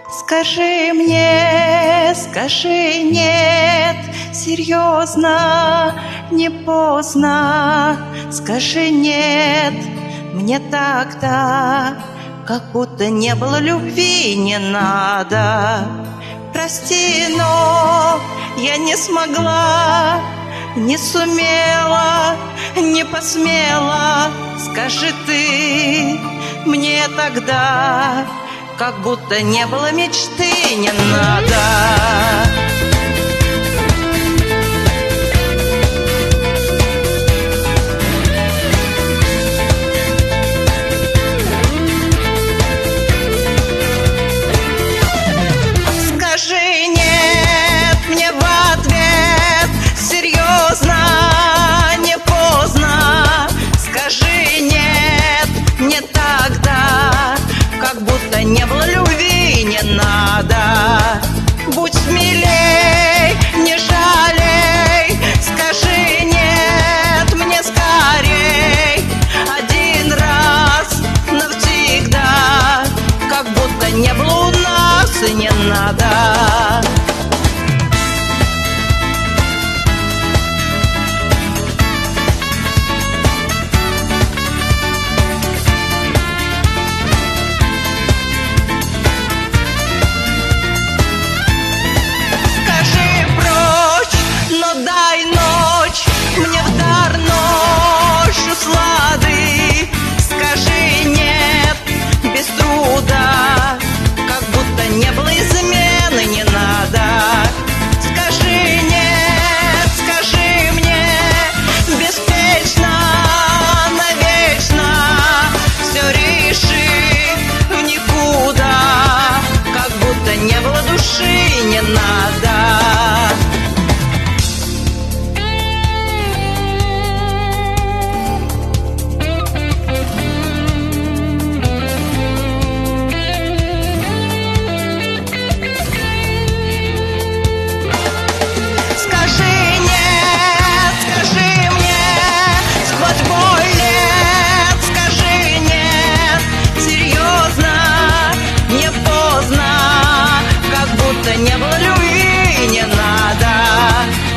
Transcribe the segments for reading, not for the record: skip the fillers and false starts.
Скажи мне, скажи нет, серьезно, не поздно. Скажи нет, мне так-то, как будто не было любви, не надо. Прости, но я не смогла, не сумела, не посмела. Скажи ты мне тогда, как будто не было мечты, не надо. Скажи нет мне в ответ, серьезно, не поздно. Скажи нет мне тогда, как будто не было любви, не надо. Будь смелей, не жалей, скажи нет мне скорей. Один раз навсегда, как будто не было у нас и не надо. Мне в дар ночь услады, скажи нет без труда, как будто не было измены, не надо. Скажи нет, скажи мне беспечно, навечно, все реши в никуда, как будто не было души, не надо. Не было любви, не надо.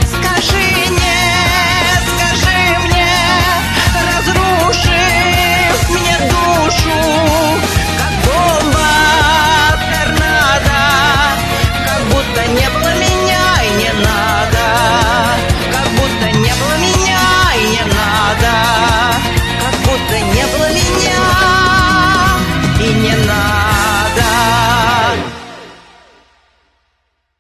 Скажи нет, скажи мне, разрушив мне душу, как бомба от торнадо, как будто не было меня и не надо, как будто не было меня и не надо, как будто не было меня и не надо.